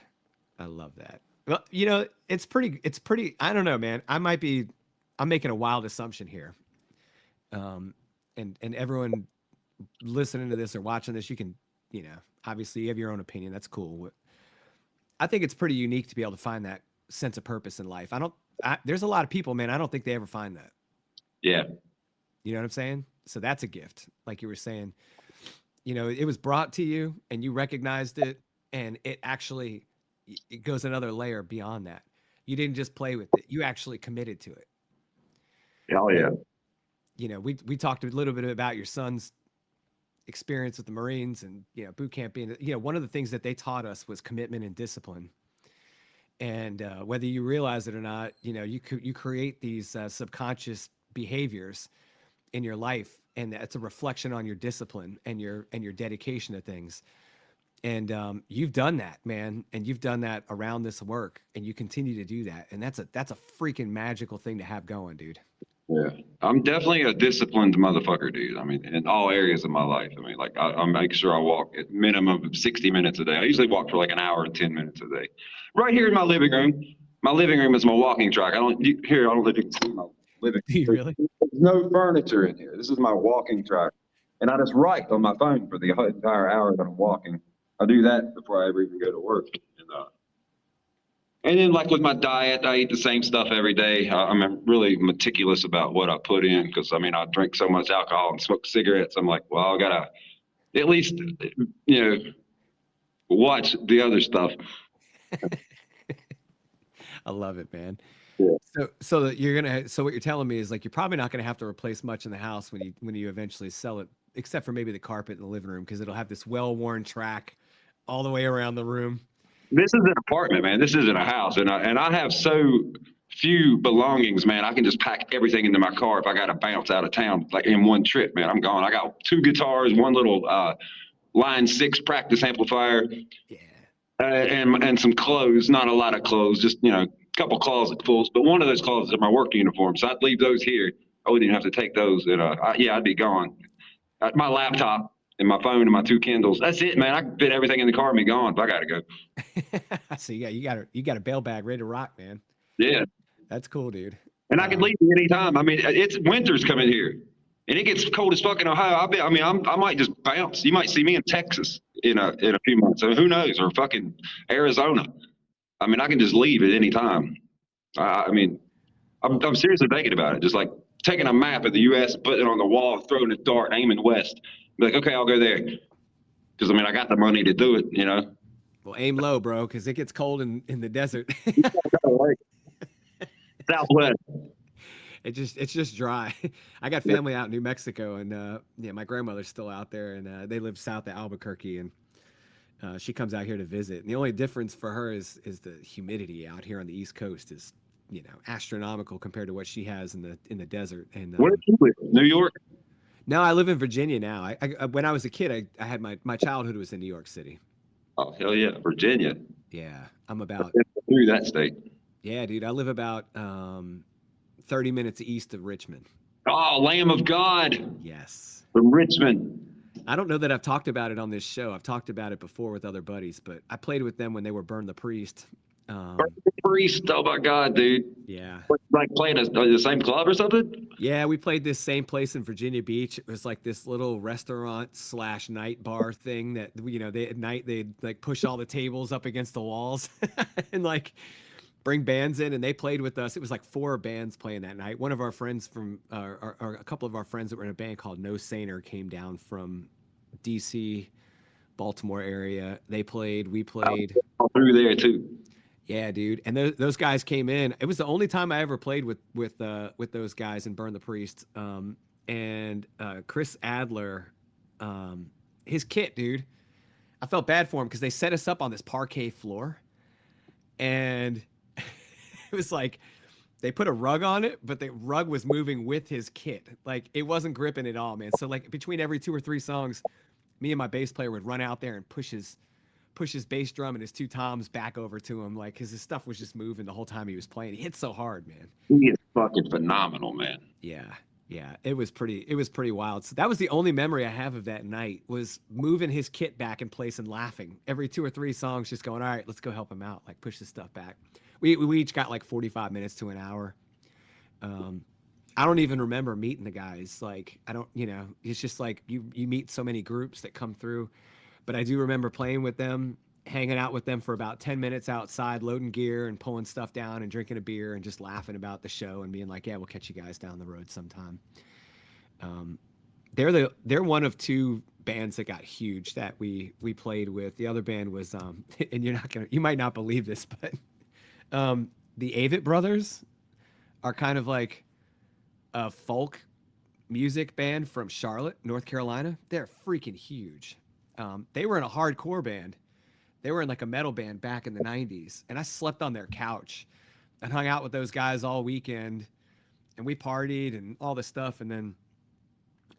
I love that. Well, you know, it's pretty, I don't know, man. I'm making a wild assumption here. And everyone listening to this or watching this, you can, you know, obviously you have your own opinion. That's cool. I think it's pretty unique to be able to find that sense of purpose in life. There's a lot of people, man, I don't think they ever find that. Yeah, You know what I'm saying? So that's a gift. Like you were saying, you know, it was brought to you and you recognized it and it actually it goes another layer beyond that. You didn't just play with it. You actually committed to it. hell And yeah. you know, we talked a little bit about your son's experience with the Marines and, you know, boot camp being, you know, one of the things that they taught us was commitment and discipline. And whether you realize it or not, you know, you create these subconscious behaviors in your life, and that's a reflection on your discipline and your dedication to things. And you've done that, man, and you've done that around this work, and you continue to do that, and that's a freaking magical thing to have going, dude. Yeah, I'm definitely a disciplined motherfucker, dude. I mean, in all areas of my life. I mean, like I make sure I walk at minimum of 60 minutes a day. I usually walk for like an hour and 10 minutes a day. Right here in my living room. My living room is my walking track. I don't live in my living Do you room. really? There's no furniture in here. This is my walking track, and I just write on my phone for the entire hour that I'm walking. I do that before I ever even go to work. And then, like with my diet, I eat the same stuff every day. I'm really meticulous about what I put in because I mean, I drink so much alcohol and smoke cigarettes. I'm like, well, I gotta at least, you know, watch the other stuff. I love it, man. Yeah. So that you're gonna. So what you're telling me is like you're probably not gonna have to replace much in the house when you eventually sell it, except for maybe the carpet in the living room because it'll have this well-worn track all the way around the room. This is an apartment, man. This isn't a house, and I have so few belongings, man. I can just pack everything into my car if I got to bounce out of town, like in one trip, man. I'm gone. I got two guitars, one little Line 6 practice amplifier, Yeah. and some clothes. Not a lot of clothes, just a couple closet fulls. But one of those closets are my work uniform, so I'd leave those here. I wouldn't even have to take those. And yeah, I'd be gone. My laptop and my phone and my two Kindles. That's it, man. I can fit everything in the car and be gone if I gotta go. So yeah, you got a bail bag ready to rock, man. Yeah, That's cool, dude. and I can leave at any time. I mean, it's winter's coming here, and it gets cold as fuck in Ohio. I might just bounce. You might see me in Texas in a few months. So who knows? Or fucking Arizona. I mean, I can just leave at any time. I mean, I'm seriously thinking about it. Just like taking a map of the U.S., putting it on the wall, throwing a dart, aiming west. Be like, okay, I'll go there. Because I mean, I got the money to do it. Well, aim low, bro, because it gets cold in the desert. Southwest. It's just dry. I got family out in New Mexico, and yeah, my grandmother's still out there, and they live south of Albuquerque, and she comes out here to visit. And the only difference for her is the humidity out here on the East Coast is astronomical compared to what she has in the desert. And Where did you live? New York? now I live in Virginia now. When I was a kid, I had my childhood was in New York City. Oh, hell yeah. Virginia. Yeah, I'm about Through that state. yeah, dude. I live about 30 minutes east of Richmond. Oh, Lamb of God Yes. from Richmond. I don't know that I've talked about it on this show. I've talked about it before with other buddies, but I played with them when they were Burn the Priest. Priest. Oh, my God, dude. Yeah. Like playing the same club or something? Yeah, we played this same place in Virginia Beach. It was like this little restaurant / night bar thing that, they at night they'd like push all the tables up against the walls and like bring bands in, and they played with us. It was like 4 bands playing that night. One of our friends or a couple of our friends that were in a band called No Saner came down from DC, Baltimore area. They played, we played. Through there, too. Yeah, dude. And those guys came in. It was the only time I ever played with those guys and Burn the Priest. And Chris Adler, his kit, dude. I felt bad for him because they set us up on this parquet floor, and it was like they put a rug on it, but the rug was moving with his kit. Like it wasn't gripping at all, man. So like between every 2 or 3 songs, me and my bass player would run out there and push his bass drum and his two toms back over to him, like because his stuff was just moving the whole time he was playing. He hit so hard, man. He is fucking phenomenal, man. Yeah, yeah, it was pretty wild. So that was the only memory I have of that night was moving his kit back in place and laughing every 2 or 3 songs, just going, all right, let's go help him out, like push this stuff back. We each got like 45 minutes to an hour. I don't even remember meeting the guys. Like I don't, it's just like you meet so many groups that come through. But I do remember playing with them, hanging out with them for about 10 minutes outside, loading gear and pulling stuff down and drinking a beer and just laughing about the show and being like, yeah, we'll catch you guys down the road sometime. They're one of 2 bands that got huge that we played with. The other band was and you might not believe this, but the Avett Brothers are kind of like a folk music band from Charlotte, North Carolina. They're freaking huge. They were in a hardcore band. They were in like a metal band back in the 90s. And I slept on their couch and hung out with those guys all weekend. And we partied and all this stuff. And then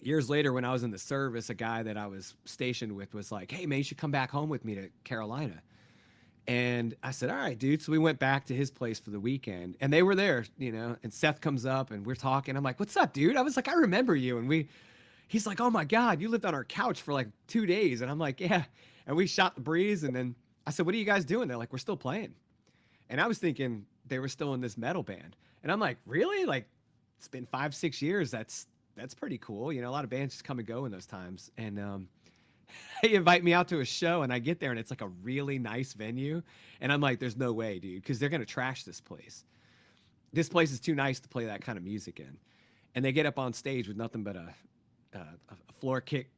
years later, when I was in the service, a guy that I was stationed with was like, hey, man, you should come back home with me to Carolina. And I said, all right, dude. So we went back to his place for the weekend. And they were there, and Seth comes up and we're talking. I'm like, what's up, dude? I was like, I remember you. And he's like, oh my God, you lived on our couch for like 2 days. And I'm like, yeah. And we shot the breeze. And then I said, what are you guys doing? They're like, we're still playing. And I was thinking they were still in this metal band. And I'm like, really? Like, it's been 5-6 years. That's pretty cool. A lot of bands just come and go in those times. And they invite me out to a show and I get there and it's like a really nice venue. And I'm like, there's no way, dude, because they're going to trash this place. This place is too nice to play that kind of music in. And they get up on stage with nothing but a floor kick,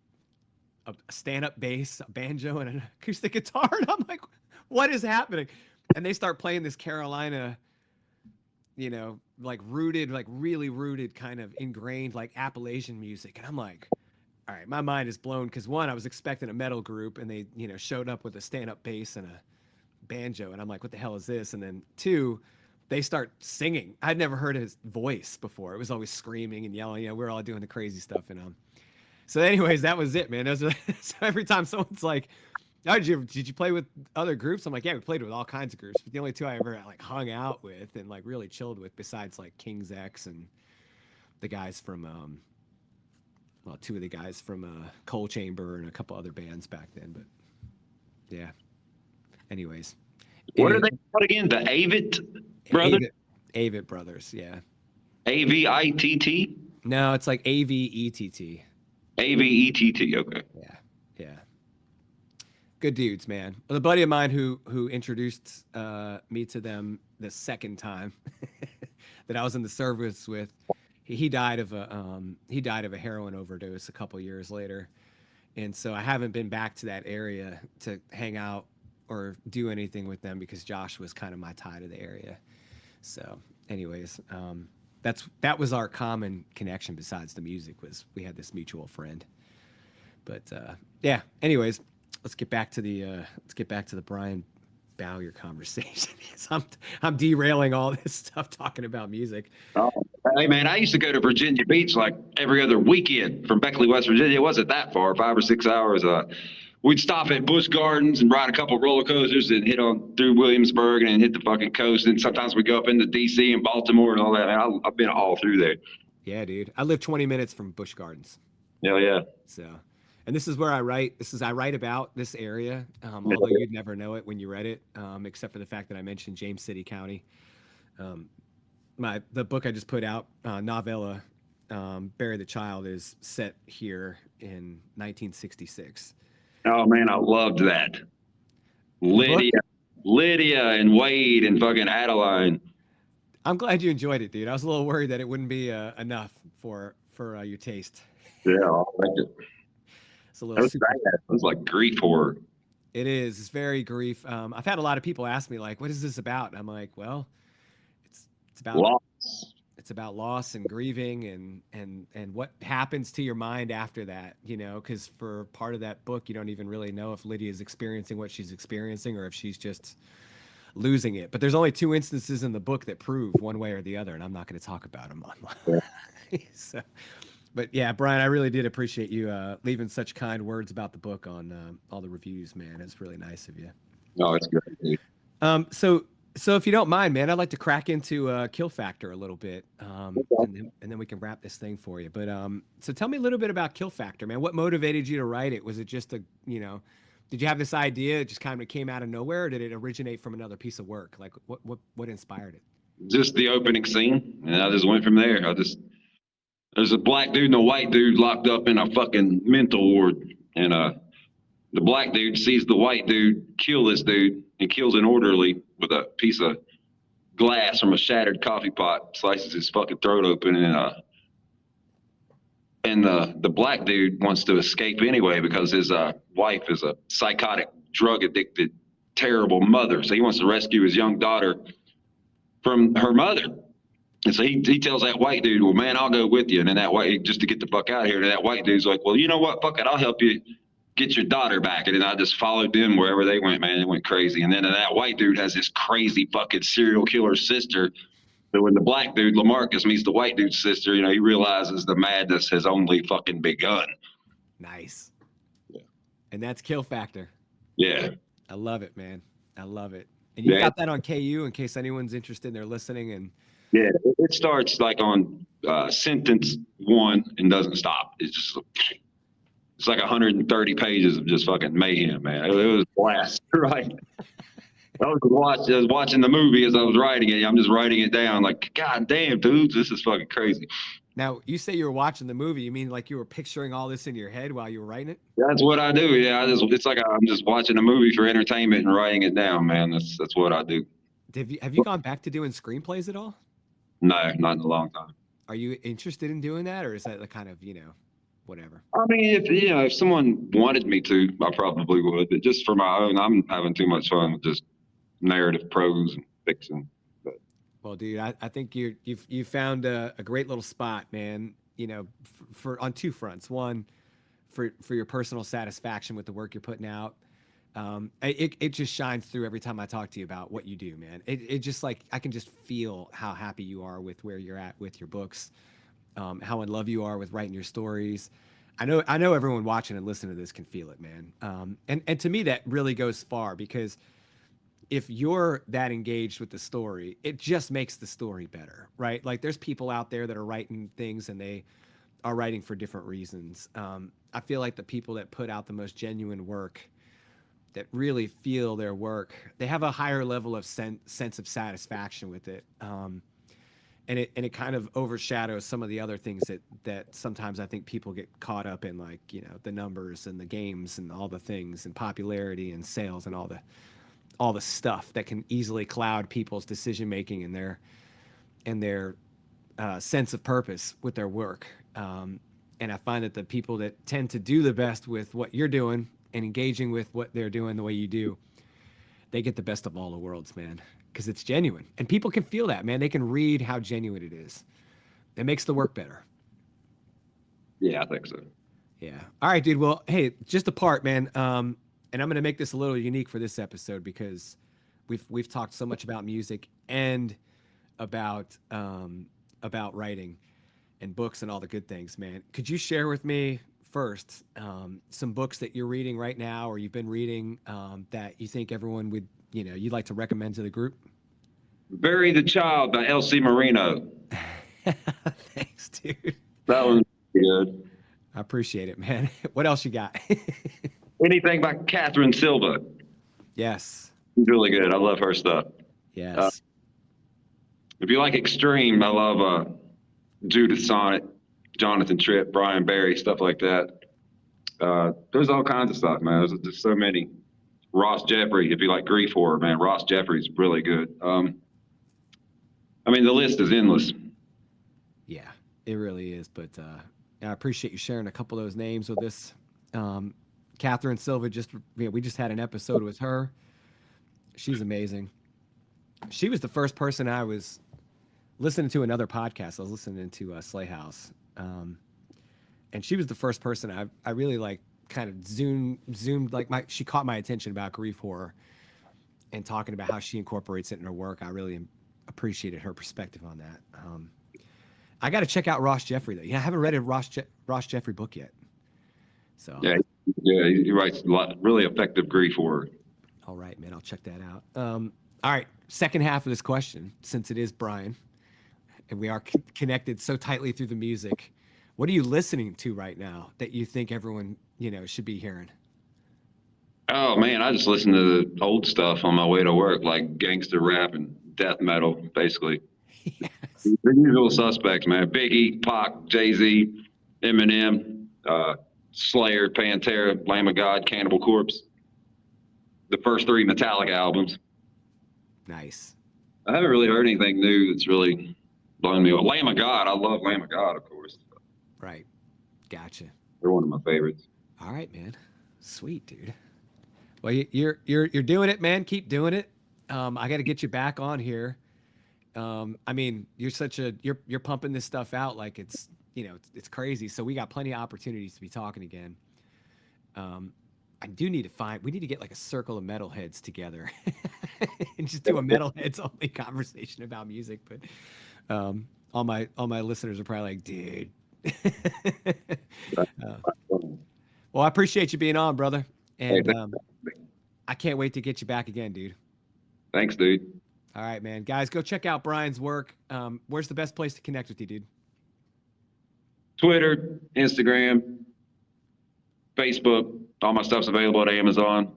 a stand-up bass, a banjo, and an acoustic guitar. And I'm like, what is happening? And they start playing this Carolina, like rooted, like really rooted kind of ingrained like Appalachian music. And I'm like, all right, my mind is blown because one, I was expecting a metal group and they, showed up with a stand-up bass and a banjo. And I'm like, what the hell is this? And then 2, they start singing. I'd never heard his voice before. It was always screaming and yelling. We were all doing the crazy stuff. And so anyways, that was it, man. So every time someone's like, oh, did you play with other groups? I'm like, yeah, we played with all kinds of groups. But the only 2 I ever like hung out with and like really chilled with besides like King's X and the guys from, 2 of the guys from Coal Chamber and a couple other bands back then. But yeah, anyways. What are they called again? The Avett Brothers? Avett Brothers, yeah. Avitt? No, it's like Avett. Avett, okay. Yeah. Good dudes, man. Well, the buddy of mine who introduced me to them the second time that I was in the service with, he died of a heroin overdose a couple years later. And so I haven't been back to that area to hang out or do anything with them because Josh was kind of my tie to the area. So anyways, that was our common connection besides the music was we had this mutual friend. But yeah, anyways, let's get back to the Brian Bowyer conversation. I'm derailing all this stuff talking about music. Oh, hey man, I used to go to Virginia Beach like every other weekend from Beckley, West Virginia. It wasn't that far, 5 or 6 hours. We'd stop at Busch Gardens and ride a couple roller coasters and hit on through Williamsburg and then hit the fucking coast. And sometimes we go up into DC and Baltimore and all that. Man, I've been all through there. Yeah, dude. I live 20 minutes from Busch Gardens. Hell yeah. So, and this is where I write. I write about this area, although you'd never know it when you read it, except for the fact that I mentioned James City County. The book I just put out, novella, Bury the Child, is set here in 1966. Oh man, I loved that. Lydia and Wade and fucking Adeline. I'm glad you enjoyed it, dude. I was a little worried that it wouldn't be enough for your taste. Yeah, I liked it. It's a little. It was like grief horror. It is. It's very grief. I've had a lot of people ask me like, "What is this about?" And I'm like, "Well, it's about loss. It's about loss and grieving and what happens to your mind after that, you know, because for part of that book, you don't even really know if Lydia is experiencing what she's experiencing or if she's just losing it. But there's only two instances in the book that prove one way or the other, and I'm not going to talk about them online. So, but yeah, Brian, I really did appreciate you leaving such kind words about the book on all the reviews, man. It's really nice of you. No, it's great, dude. So if you don't mind, man, I'd like to crack into Kill Factor a little bit, Okay. and then we can wrap this thing for you. But so tell me a little bit about Kill Factor, man. What motivated you to write it? Was it just a, you know, did you have this idea? It just kind of came out of nowhere, or did it originate from another piece of work? Like what inspired it? Just the opening scene, and I just went from there. There's a black dude and a white dude locked up in a fucking mental ward, and the black dude sees the white dude kill this dude and kills an orderly with a piece of glass from a shattered coffee pot, slices his fucking throat open, and the black dude wants to escape anyway because his wife is a psychotic, drug addicted, terrible mother. So he wants to rescue his young daughter from her mother. And so he tells that white dude, well, man, I'll go with you. And then that white, just to get the fuck out of here. And that white dude's like, well, you know what? Fuck it. I'll help you get your daughter back. And then I just followed them wherever they went, man. It went crazy. And then that white dude has this crazy fucking serial killer sister. So when the black dude, Lamarcus, meets the white dude's sister, you know, he realizes the madness has only fucking begun. Nice. Yeah. And that's Kill Factor. Yeah. I love it, man. I love it. And you Yeah. got that on KU in case anyone's interested. They're listening. And Yeah, it starts like on sentence 1 and doesn't stop. It's like 130 pages of just fucking mayhem, man. It was a blast, right? I was watching the movie as I was writing it. I'm just writing it down, like, God damn, dudes, this is fucking crazy. now you say you were watching the movie. You mean like you were picturing all this in your head while you were writing it? That's what I do. Yeah, it's like I'm just watching a movie for entertainment and writing it down, man. That's what I do. Have you gone back to doing screenplays at all? No, not in a long time. Are you interested in doing that, or is that the kind of, you know, whatever? I mean, if someone wanted me to, I probably would. But just for my own, I'm having too much fun with just narrative prose and fiction. But Well, dude, I think you've found a great little spot, man. You know, for on two fronts. One, for your personal satisfaction with the work you're putting out. It just shines through every time I talk to you about what you do, man. It just like I can just feel how happy you are with where you're at with your books, how in love you are with writing your stories. I know everyone watching and listening to this can feel it, man. And to me that really goes far because if you're that engaged with the story, it just makes the story better, right? Like there's people out there that are writing things and they are writing for different reasons. I feel like the people that put out the most genuine work, that really feel their work, they have a higher level of sense of satisfaction with it. And it kind of overshadows some of the other things that sometimes I think people get caught up in, like, you know, the numbers and the games and all the things and popularity and sales and all the stuff that can easily cloud people's decision making and their sense of purpose with their work. And I find that the people that tend to do the best with what you're doing and engaging with what they're doing the way you do, they get the best of all the worlds, man, because it's genuine. And people can feel that, man. They can read how genuine it is. It makes the work better. yeah, I think so. Yeah. All right, dude. Well, hey, just a part, man. And I'm going to make this a little unique for this episode because we've talked so much about music and about writing and books and all the good things, man. Could you share with me first some books that you're reading right now or you've been reading that you think everyone would, you know, you'd like to recommend to the group? Bury the Child by L.C. Marino. Thanks, dude. That one's good. I appreciate it, man. What else you got? Anything by Catherine Silva. Yes. She's really good. I love her stuff. Yes. If you like extreme, I love Judith Sonnet, Jonathan Tripp, Brian Barry, stuff like that. There's all kinds of stuff, man. There's so many. Ross Jeffrey, if you like grief horror, man, Ross Jeffrey's really good. I mean, the list is endless. Yeah, it really is. But I appreciate you sharing a couple of those names with us. Catherine Silva, we just had an episode with her. She's amazing. She was the first person I was listening to another podcast. I was listening to Slay House, and she was the first person I really like kind of zoomed like she caught my attention about grief horror and talking about how she incorporates it in her work. I really appreciated her perspective on that. I got to check out Ross Jeffrey though. Yeah, I haven't read a Ross Jeffrey book yet. So Yeah, he writes a lot, really effective grief horror. all right, man, I'll check that out. All right, second half of this question, since it is Brian, and we are connected so tightly through the music. What are you listening to right now that you think everyone should be hearing? Oh man, I just listen to the old stuff on my way to work, like gangster rap and death metal, basically. Yes. The usual suspects, man. Biggie, Pac, Jay-Z, Eminem, Slayer, Pantera, Lamb of God, Cannibal Corpse. The first three Metallica albums. Nice. I haven't really heard anything new that's really blown me away. Lamb of God, I love Lamb of God, of course. Right. Gotcha. They're one of my favorites. All right, man. Sweet, dude. Well, you're doing it, man. Keep doing it. I got to get you back on here. I mean, you're pumping this stuff out like it's it's crazy. So we got plenty of opportunities to be talking again. We need to get like a circle of metalheads together and just do a metalheads only conversation about music. But all my listeners are probably like, dude. Well, I appreciate you being on, brother, and I can't wait to get you back again, dude. Thanks, dude. All right, man. Guys, go check out Brian's work. Where's the best place to connect with you, dude? Twitter, Instagram, Facebook. All my stuff's available at Amazon.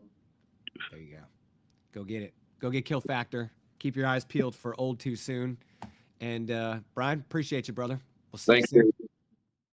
There you go. Go get it. Go get Kill Factor. Keep your eyes peeled for Old Too Soon. And Brian, appreciate you, brother. We'll see you soon. Thanks.